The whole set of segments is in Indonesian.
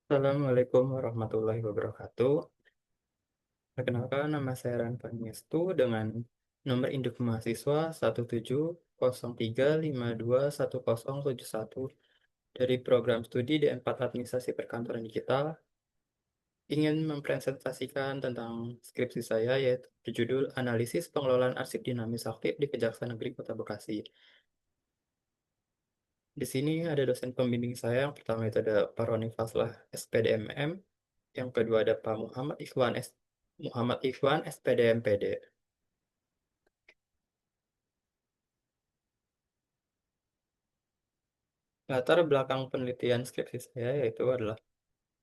Assalamualaikum warahmatullahi wabarakatuh. Perkenalkan, nama saya Ran Pangestu dengan nomor induk mahasiswa 17035210171 dari program studi D4 Administrasi Perkantoran Digital. Ingin mempresentasikan tentang skripsi saya yaitu berjudul Analisis Pengelolaan Arsip Dinamis Aktif di Kejaksaan Negeri Kota Bekasi. Di sini ada dosen pembimbing saya. Yang pertama itu ada Pak Roni Faslah, SPDMM. Yang kedua ada Pak Muhammad Ikhwan, SPD MPD. Latar belakang penelitian skripsi saya yaitu adalah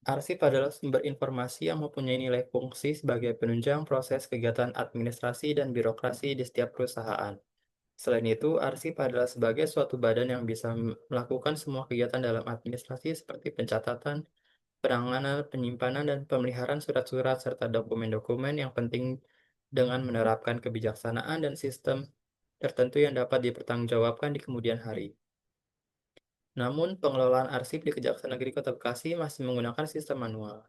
arsip adalah sumber informasi yang mempunyai nilai fungsi sebagai penunjang proses kegiatan administrasi dan birokrasi di setiap perusahaan. Selain itu, arsip adalah sebagai suatu badan yang bisa melakukan semua kegiatan dalam administrasi seperti pencatatan, penanganan, penyimpanan, dan pemeliharaan surat-surat serta dokumen-dokumen yang penting dengan menerapkan kebijaksanaan dan sistem tertentu yang dapat dipertanggungjawabkan di kemudian hari. Namun, pengelolaan arsip di Kejaksaan Negeri Kota Bekasi masih menggunakan sistem manual,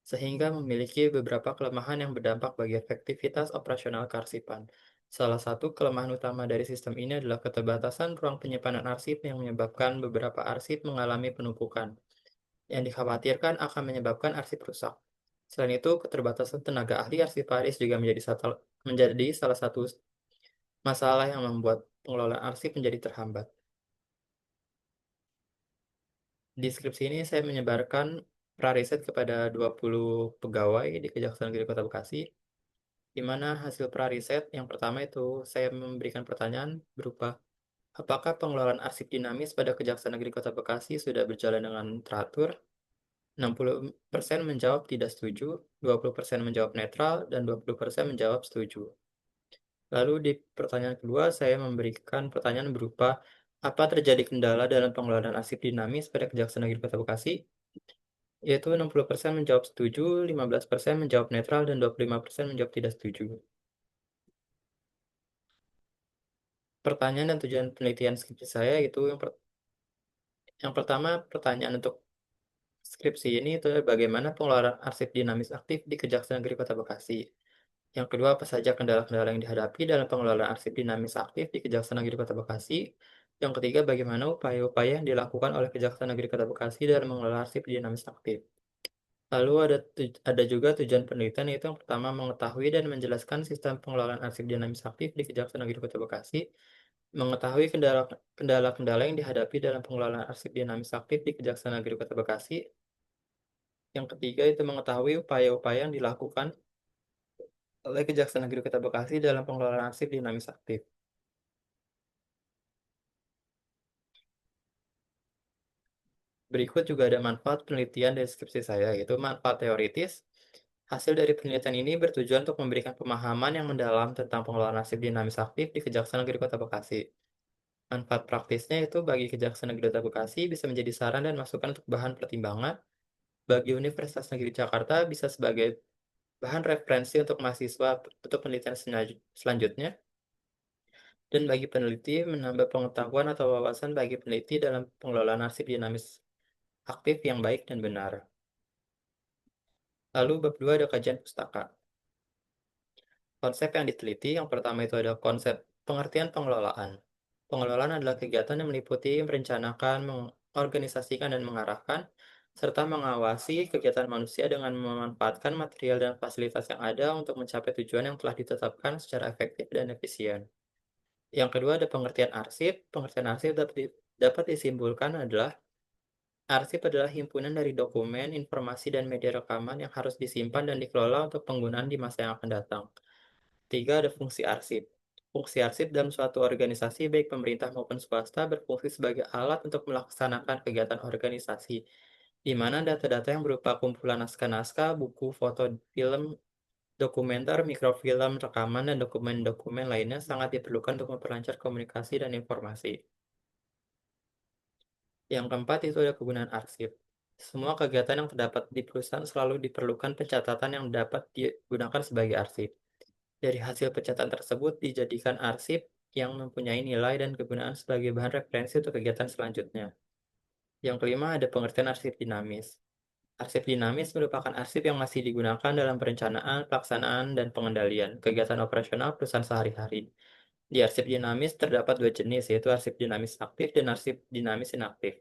sehingga memiliki beberapa kelemahan yang berdampak bagi efektivitas operasional kearsipan. Salah satu kelemahan utama dari sistem ini adalah keterbatasan ruang penyimpanan arsip yang menyebabkan beberapa arsip mengalami penumpukan, yang dikhawatirkan akan menyebabkan arsip rusak. Selain itu, keterbatasan tenaga ahli arsiparis juga menjadi salah satu masalah yang membuat pengelolaan arsip menjadi terhambat. Di skripsi ini saya menyebarkan prariset kepada 20 pegawai di Kejaksaan Negeri Kota Bekasi, di mana hasil prariset yang pertama itu saya memberikan pertanyaan berupa apakah pengelolaan arsip dinamis pada Kejaksaan Negeri Kota Bekasi sudah berjalan dengan teratur? 60% menjawab tidak setuju, 20% menjawab netral, dan 20% menjawab setuju. Lalu di pertanyaan kedua, saya memberikan pertanyaan berupa apa terjadi kendala dalam pengelolaan arsip dinamis pada Kejaksaan Negeri Kota Bekasi? Yaitu 60% menjawab setuju, 15% menjawab netral, dan 25% menjawab tidak setuju. Pertanyaan dan tujuan penelitian skripsi saya itu yang pertama, pertanyaan untuk skripsi ini itu adalah bagaimana pengelolaan arsip dinamis aktif di Kejaksaan Negeri Kota Bekasi. Yang kedua, apa saja kendala-kendala yang dihadapi dalam pengelolaan arsip dinamis aktif di Kejaksaan Negeri Kota Bekasi. Yang ketiga, bagaimana upaya-upaya yang dilakukan oleh Kejaksaan Negeri Kota Bekasi dalam mengelola arsip dinamis aktif. Lalu ada juga tujuan penelitian yaitu yang pertama mengetahui dan menjelaskan sistem pengelolaan arsip dinamis aktif di Kejaksaan Negeri Kota Bekasi, mengetahui kendala-kendala yang dihadapi dalam pengelolaan arsip dinamis aktif di Kejaksaan Negeri Kota Bekasi. Yang ketiga itu mengetahui upaya-upaya yang dilakukan oleh Kejaksaan Negeri Kota Bekasi dalam pengelolaan arsip dinamis aktif. Berikut juga ada manfaat penelitian dari skripsi saya, yaitu manfaat teoritis. Hasil dari penelitian ini bertujuan untuk memberikan pemahaman yang mendalam tentang pengelolaan arsip dinamis aktif di Kejaksaan Negeri Kota Bekasi. Manfaat praktisnya itu bagi Kejaksaan Negeri Kota Bekasi bisa menjadi saran dan masukan untuk bahan pertimbangan. Bagi Universitas Negeri Jakarta bisa sebagai bahan referensi untuk mahasiswa untuk penelitian selanjutnya. Dan bagi peneliti menambah pengetahuan atau wawasan bagi peneliti dalam pengelolaan arsip dinamis aktif yang baik dan benar. Lalu bab 2 ada kajian pustaka. Konsep yang diteliti yang pertama itu ada konsep pengertian pengelolaan. Pengelolaan adalah kegiatan yang meliputi merencanakan, mengorganisasikan, dan mengarahkan, serta mengawasi kegiatan manusia dengan memanfaatkan material dan fasilitas yang ada untuk mencapai tujuan yang telah ditetapkan secara efektif dan efisien. Yang kedua ada pengertian arsip. Pengertian arsip dapat disimpulkan adalah arsip adalah himpunan dari dokumen, informasi, dan media rekaman yang harus disimpan dan dikelola untuk penggunaan di masa yang akan datang. Tiga, ada fungsi arsip. Fungsi arsip dalam suatu organisasi, baik pemerintah maupun swasta, berfungsi sebagai alat untuk melaksanakan kegiatan organisasi, di mana data-data yang berupa kumpulan naskah-naskah, buku, foto, film, dokumenter, mikrofilm, rekaman, dan dokumen-dokumen lainnya sangat diperlukan untuk memperlancar komunikasi dan informasi. Yang keempat itu ada kegunaan arsip. Semua kegiatan yang terdapat di perusahaan selalu diperlukan pencatatan yang dapat digunakan sebagai arsip. Dari hasil pencatatan tersebut dijadikan arsip yang mempunyai nilai dan kegunaan sebagai bahan referensi untuk kegiatan selanjutnya. Yang kelima ada pengertian arsip dinamis. Arsip dinamis merupakan arsip yang masih digunakan dalam perencanaan, pelaksanaan, dan pengendalian kegiatan operasional perusahaan sehari-hari. Di arsip dinamis terdapat dua jenis, yaitu arsip dinamis aktif dan arsip dinamis inaktif.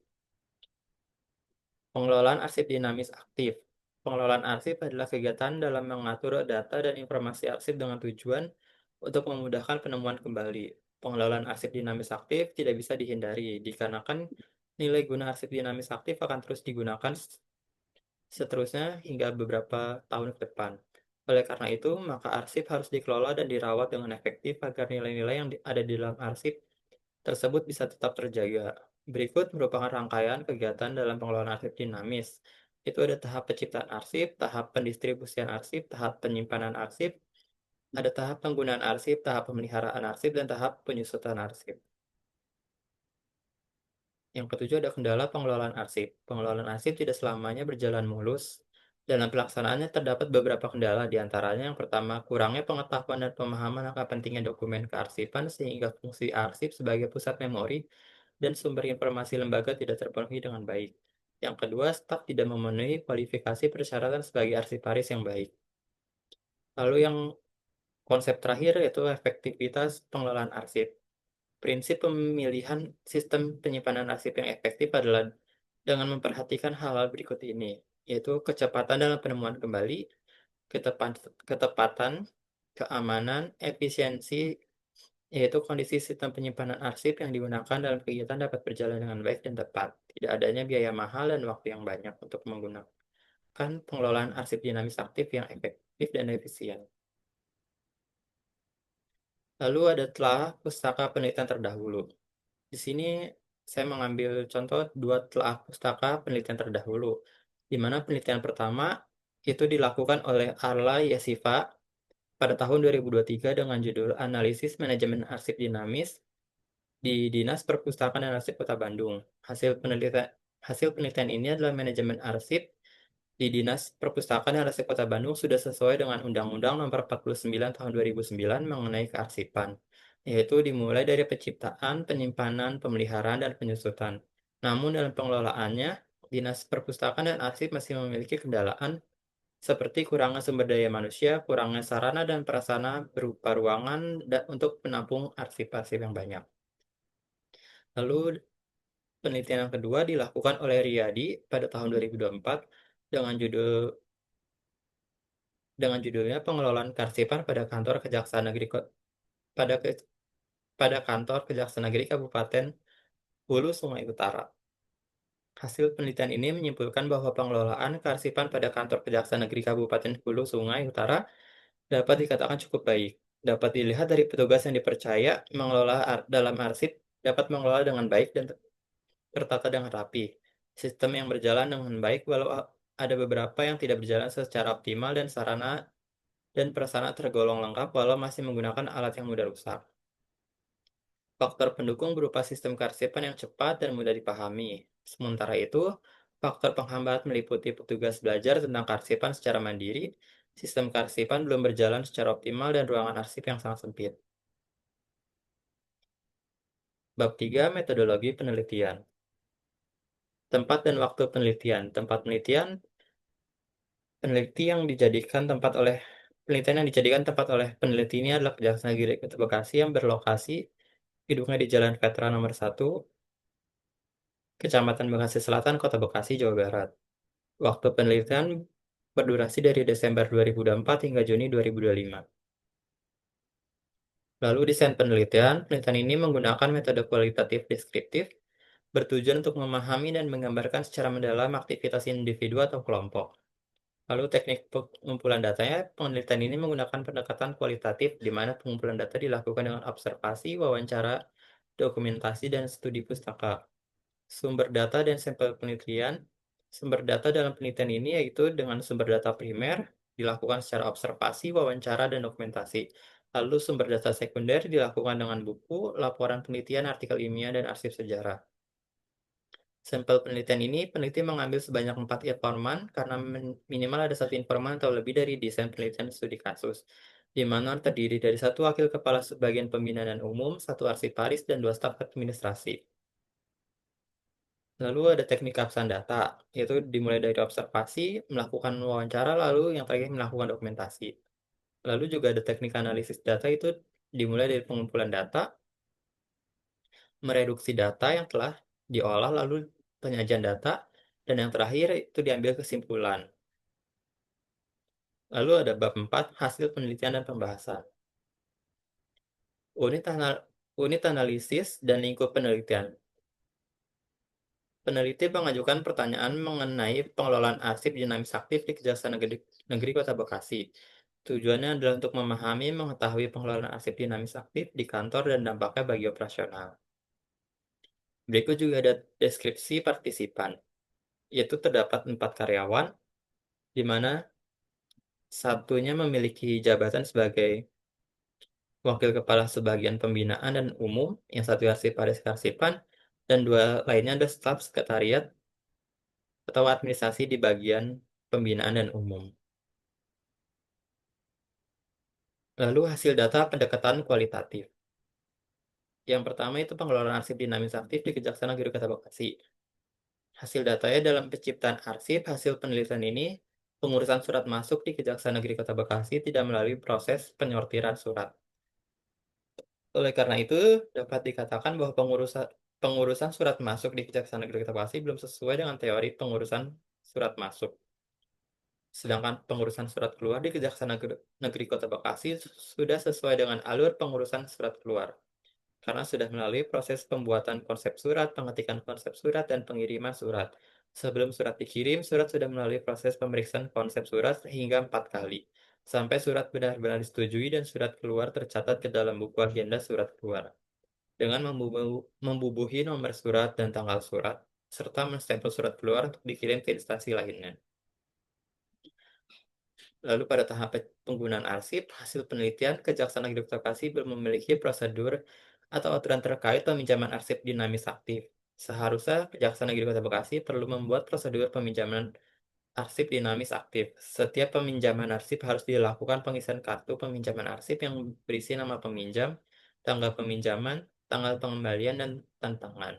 Pengelolaan arsip dinamis aktif. Pengelolaan arsip adalah kegiatan dalam mengatur data dan informasi arsip dengan tujuan untuk memudahkan penemuan kembali. Pengelolaan arsip dinamis aktif tidak bisa dihindari, dikarenakan nilai guna arsip dinamis aktif akan terus digunakan seterusnya hingga beberapa tahun ke depan. Oleh karena itu, maka arsip harus dikelola dan dirawat dengan efektif agar nilai-nilai yang ada di dalam arsip tersebut bisa tetap terjaga. Berikut merupakan rangkaian kegiatan dalam pengelolaan arsip dinamis. Itu ada tahap penciptaan arsip, tahap pendistribusian arsip, tahap penyimpanan arsip, ada tahap penggunaan arsip, tahap pemeliharaan arsip, dan tahap penyusutan arsip. Yang ketujuh ada kendala pengelolaan arsip. Pengelolaan arsip tidak selamanya berjalan mulus. Dalam pelaksanaannya terdapat beberapa kendala, di antaranya yang pertama, kurangnya pengetahuan dan pemahaman akan pentingnya dokumen kearsipan sehingga fungsi arsip sebagai pusat memori dan sumber informasi lembaga tidak terpenuhi dengan baik. Yang kedua, staf tidak memenuhi kualifikasi persyaratan sebagai arsiparis yang baik. Lalu yang konsep terakhir yaitu efektivitas pengelolaan arsip. Prinsip pemilihan sistem penyimpanan arsip yang efektif adalah dengan memperhatikan hal-hal berikut ini, yaitu kecepatan dalam penemuan kembali, ketepatan, keamanan, efisiensi, yaitu kondisi sistem penyimpanan arsip yang digunakan dalam kegiatan dapat berjalan dengan baik dan tepat. Tidak adanya biaya mahal dan waktu yang banyak untuk menggunakan pengelolaan arsip dinamis aktif yang efektif dan efisien. Lalu ada telah pustaka penelitian terdahulu. Di sini saya mengambil contoh dua telah pustaka penelitian terdahulu, di mana penelitian pertama itu dilakukan oleh Arla Yesiva pada tahun 2023 dengan judul Analisis Manajemen Arsip Dinamis di Dinas Perpustakaan dan Arsip Kota Bandung. Hasil penelitian ini adalah manajemen arsip di Dinas Perpustakaan dan Arsip Kota Bandung sudah sesuai dengan Undang-Undang Nomor 49 Tahun 2009 mengenai kearsipan, yaitu dimulai dari penciptaan, penyimpanan, pemeliharaan, dan penyusutan. Namun dalam pengelolaannya, Dinas Perpustakaan dan Arsip masih memiliki kendalaan seperti kurangnya sumber daya manusia, kurangnya sarana dan prasarana berupa ruangan untuk menampung arsip-arsip yang banyak. Lalu penelitian yang kedua dilakukan oleh Riyadi pada tahun 2024 dengan judulnya Pengelolaan Kearsipan pada Kantor Kejaksaan Negeri pada ke- pada Kantor Kejaksaan Negeri Kabupaten Hulu Sungai Utara. Hasil penelitian ini menyimpulkan bahwa pengelolaan kearsipan pada Kantor Kejaksaan Negeri Kabupaten Hulu Sungai Utara dapat dikatakan cukup baik. Dapat dilihat dari petugas yang dipercaya mengelola dalam arsip dapat mengelola dengan baik dan tertata dengan rapi. Sistem yang berjalan dengan baik walau ada beberapa yang tidak berjalan secara optimal dan sarana dan prasarana tergolong lengkap walau masih menggunakan alat yang mudah rusak. Faktor pendukung berupa sistem kearsipan yang cepat dan mudah dipahami. Sementara itu, faktor penghambat meliputi petugas belajar tentang kearsipan secara mandiri, sistem kearsipan belum berjalan secara optimal, dan ruangan arsip yang sangat sempit. Bab 3, metodologi penelitian. Tempat dan waktu penelitian. Penelitian yang dijadikan tempat oleh peneliti ini adalah Kejaksaan Negeri Kota Bekasi yang berlokasi gedungnya di Jalan Veteran nomor 1, Kecamatan Bekasi Selatan, Kota Bekasi, Jawa Barat. Waktu penelitian berdurasi dari Desember 2024 hingga Juni 2025. Lalu desain penelitian ini menggunakan metode kualitatif deskriptif bertujuan untuk memahami dan menggambarkan secara mendalam aktivitas individu atau kelompok. Lalu teknik pengumpulan datanya, penelitian ini menggunakan pendekatan kualitatif di mana pengumpulan data dilakukan dengan observasi, wawancara, dokumentasi, dan studi pustaka. Sumber data dan sampel penelitian. Sumber data dalam penelitian ini yaitu dengan sumber data primer dilakukan secara observasi, wawancara, dan dokumentasi. Lalu sumber data sekunder dilakukan dengan buku, laporan penelitian, artikel ilmiah, dan arsip sejarah. Sampel penelitian ini, peneliti mengambil sebanyak 4 informan karena minimal ada satu informan atau lebih dari desain penelitian studi kasus, di mana terdiri dari satu wakil kepala bagian pembinaan umum, satu arsiparis, dan dua staf administrasi. Lalu ada teknik kapsan data, yaitu dimulai dari observasi, melakukan wawancara, lalu yang terakhir melakukan dokumentasi. Lalu juga ada teknik analisis data itu dimulai dari pengumpulan data, mereduksi data yang telah diolah, lalu penyajian data, dan yang terakhir itu diambil kesimpulan. Lalu ada bab 4, hasil penelitian dan pembahasan. Unit, unit analisis dan lingkup penelitian. Peneliti mengajukan pertanyaan mengenai pengelolaan arsip dinamis aktif di Kejaksaan Negeri Kota Bekasi. Tujuannya adalah untuk memahami, mengetahui pengelolaan arsip dinamis aktif di kantor dan dampaknya bagi operasional. Berikut juga ada deskripsi partisipan, yaitu terdapat 4 karyawan, di mana satunya memiliki jabatan sebagai wakil kepala sebagian pembinaan dan umum, yang satu arsiparis kearsipan, dan 2 lainnya ada staf sekretariat atau administrasi di bagian pembinaan dan umum. Lalu hasil data pendekatan kualitatif. Yang pertama itu pengelolaan arsip dinamis aktif di Kejaksaan Negeri Kota Bekasi. Hasil datanya dalam penciptaan arsip hasil penelitian ini, pengurusan surat masuk di Kejaksaan Negeri Kota Bekasi tidak melalui proses penyortiran surat. Oleh karena itu, dapat dikatakan bahwa pengurusan surat masuk di Kejaksaan Negeri Kota Bekasi belum sesuai dengan teori pengurusan surat masuk. Sedangkan pengurusan surat keluar di Kejaksaan Negeri Kota Bekasi sudah sesuai dengan alur pengurusan surat keluar, karena sudah melalui proses pembuatan konsep surat, pengetikan konsep surat, dan pengiriman surat. Sebelum surat dikirim, surat sudah melalui proses pemeriksaan konsep surat hingga 4 kali, sampai surat benar-benar disetujui dan surat keluar tercatat ke dalam buku agenda surat keluar, dengan membubuhi nomor surat dan tanggal surat, serta menstempel surat keluar untuk dikirim ke instansi lainnya. Lalu pada tahap penggunaan arsip, hasil penelitian, Kejaksaan Negeri Kota Bekasi belum memiliki prosedur atau aturan terkait peminjaman arsip dinamis aktif. Seharusnya Kejaksaan Negeri Kota Bekasi perlu membuat prosedur peminjaman arsip dinamis aktif. Setiap peminjaman arsip harus dilakukan pengisian kartu peminjaman arsip yang berisi nama peminjam, tanggal peminjaman, tanggal pengembalian, dan tantangan.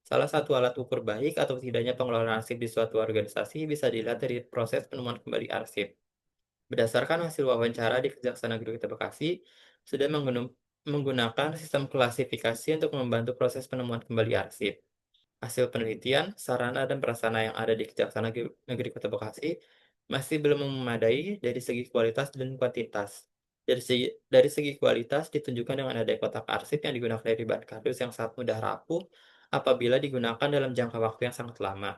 Salah satu alat ukur baik atau tidaknya pengelolaan arsip di suatu organisasi bisa dilihat dari proses penemuan kembali arsip. Berdasarkan hasil wawancara di Kejaksaan Negeri Kota Bekasi, sudah menggunakan sistem klasifikasi untuk membantu proses penemuan kembali arsip. Hasil penelitian, sarana dan prasarana yang ada di Kejaksaan Negeri Kota Bekasi masih belum memadai dari segi kualitas dan kuantitas. Dari segi kualitas ditunjukkan dengan adanya kotak arsip yang digunakan dari bahan kardus yang sangat mudah rapuh apabila digunakan dalam jangka waktu yang sangat lama.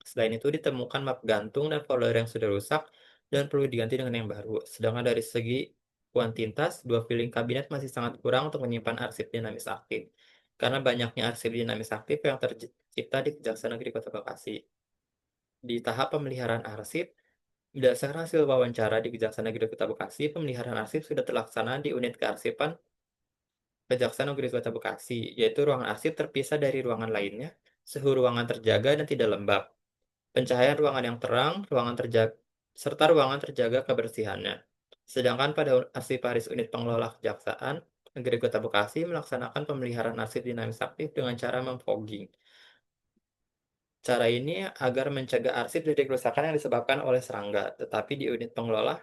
Selain itu ditemukan map gantung dan folder yang sudah rusak dan perlu diganti dengan yang baru. Sedangkan dari segi kuantitas, 2 filing kabinet masih sangat kurang untuk menyimpan arsip dinamis aktif. Karena banyaknya arsip dinamis aktif yang tercipta di Kejaksaan Negeri Kota Bekasi. Di tahap pemeliharaan arsip, berdasarkan hasil wawancara di Kejaksaan Negeri Kota Bekasi, pemeliharaan arsip sudah terlaksana di unit kearsipan Kejaksaan Negeri Kota Bekasi, yaitu ruangan arsip terpisah dari ruangan lainnya, suhu ruangan terjaga dan tidak lembab, pencahayaan ruangan yang terang, serta ruangan terjaga kebersihannya. Sedangkan pada arsiparis unit pengelola Kejaksaan Negeri Kota Bekasi melaksanakan pemeliharaan arsip dinamis aktif dengan cara memfogging. Cara ini agar mencegah arsip dari kerusakan yang disebabkan oleh serangga, tetapi di unit pengelola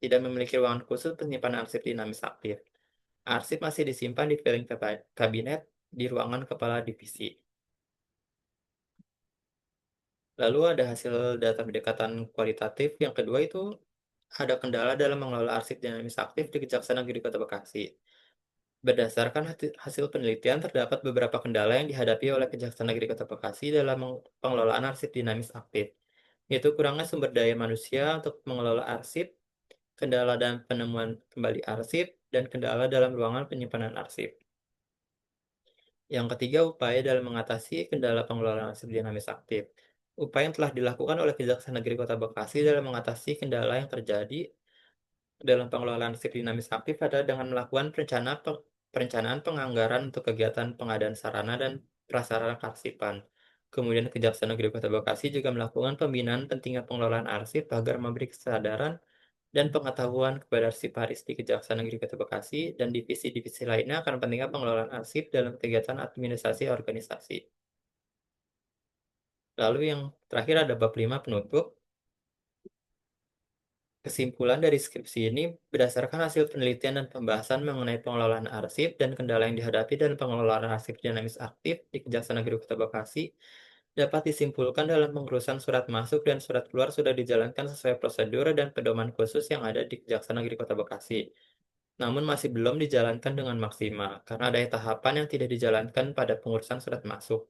tidak memiliki ruangan khusus penyimpanan arsip dinamis aktif. Arsip masih disimpan di filing kabinet di ruangan kepala divisi. Lalu ada hasil data pendekatan kualitatif. Yang kedua itu ada kendala dalam mengelola arsip dinamis aktif di Kejaksaan Negeri Kota Bekasi. Berdasarkan hasil penelitian, terdapat beberapa kendala yang dihadapi oleh Kejaksaan Negeri Kota Bekasi dalam pengelolaan arsip dinamis aktif, yaitu kurangnya sumber daya manusia untuk mengelola arsip, kendala dalam penemuan kembali arsip, dan kendala dalam ruangan penyimpanan arsip. Yang ketiga, upaya dalam mengatasi kendala pengelolaan arsip dinamis aktif. Upaya yang telah dilakukan oleh Kejaksaan Negeri Kota Bekasi dalam mengatasi kendala yang terjadi dalam pengelolaan arsip dinamis aktif adalah dengan melakukan perencanaan penganggaran untuk kegiatan pengadaan sarana dan prasarana kearsipan. Kemudian Kejaksaan Negeri Kota Bekasi juga melakukan pembinaan pentingnya pengelolaan arsip agar memberi kesadaran dan pengetahuan kepada arsiparis di Kejaksaan Negeri Kota Bekasi dan divisi-divisi lainnya akan pentingnya pengelolaan arsip dalam kegiatan administrasi organisasi. Lalu yang terakhir ada bab 5 penutup. Kesimpulan dari skripsi ini berdasarkan hasil penelitian dan pembahasan mengenai pengelolaan arsip dan kendala yang dihadapi dalam pengelolaan arsip dinamis aktif di Kejaksaan Negeri Kota Bekasi dapat disimpulkan dalam pengurusan surat masuk dan surat keluar sudah dijalankan sesuai prosedur dan pedoman khusus yang ada di Kejaksaan Negeri Kota Bekasi. Namun masih belum dijalankan dengan maksimal karena ada tahapan yang tidak dijalankan pada pengurusan surat masuk,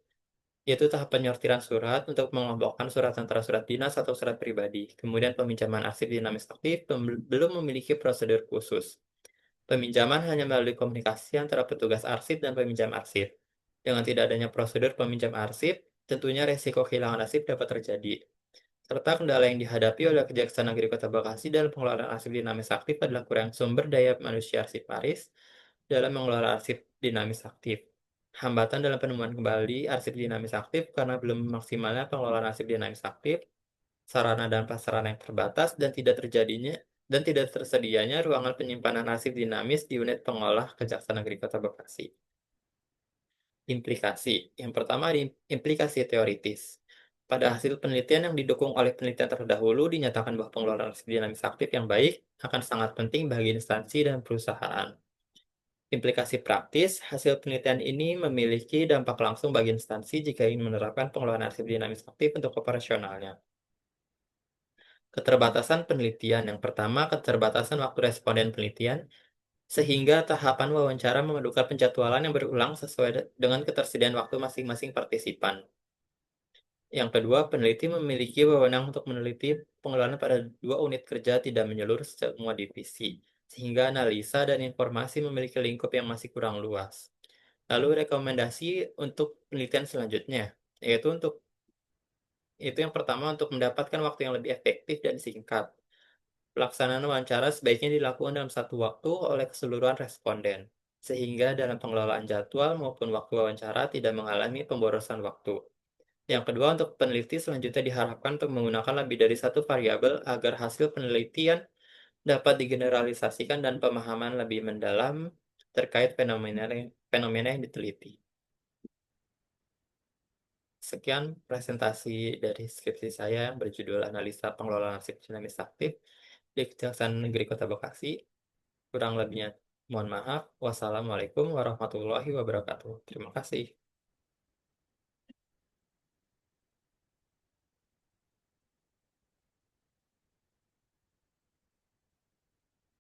yaitu tahap penyortiran surat untuk mengelompokkan surat antara surat dinas atau surat pribadi. Kemudian peminjaman arsip dinamis aktif belum memiliki prosedur khusus. Peminjaman hanya melalui komunikasi antara petugas arsip dan peminjam arsip. Dengan tidak adanya prosedur peminjam arsip, tentunya resiko kehilangan arsip dapat terjadi. Serta kendala yang dihadapi oleh Kejaksaan Negeri Kota Bekasi dalam pengelolaan arsip dinamis aktif adalah kurang sumber daya manusia arsiparis dalam mengelola arsip dinamis aktif. Hambatan dalam penemuan kembali arsip dinamis aktif karena belum maksimalnya pengelolaan arsip dinamis aktif, sarana dan prasarana yang terbatas, dan tidak tersedianya ruangan penyimpanan arsip dinamis di unit pengolah Kejaksaan Negeri Kota Bekasi. Implikasi. Yang pertama, implikasi teoritis. Pada hasil penelitian yang didukung oleh penelitian terdahulu, dinyatakan bahwa pengelolaan arsip dinamis aktif yang baik akan sangat penting bagi instansi dan perusahaan. Implikasi praktis, hasil penelitian ini memiliki dampak langsung bagi instansi jika ingin menerapkan pengelolaan arsip dinamis aktif untuk operasionalnya. Keterbatasan penelitian. Yang pertama, keterbatasan waktu responden penelitian, sehingga tahapan wawancara memerlukan penjadwalan yang berulang sesuai dengan ketersediaan waktu masing-masing partisipan. Yang kedua, peneliti memiliki wewenang untuk meneliti pengelolaan pada dua unit kerja tidak menyeluruh semua divisi, sehingga analisa dan informasi memiliki lingkup yang masih kurang luas. Lalu rekomendasi untuk penelitian selanjutnya, yaitu yang pertama untuk mendapatkan waktu yang lebih efektif dan singkat. Pelaksanaan wawancara sebaiknya dilakukan dalam satu waktu oleh keseluruhan responden, sehingga dalam pengelolaan jadwal maupun waktu wawancara tidak mengalami pemborosan waktu. Yang kedua, untuk peneliti selanjutnya diharapkan untuk menggunakan lebih dari satu variabel agar hasil penelitian dapat digeneralisasikan dan pemahaman lebih mendalam terkait fenomena yang diteliti. Sekian presentasi dari skripsi saya yang berjudul Analisa Pengelolaan Arsip Dinamis Aktif di Kejaksaan Negeri Kota Bekasi. Kurang lebihnya mohon maaf. Wassalamualaikum warahmatullahi wabarakatuh. Terima kasih.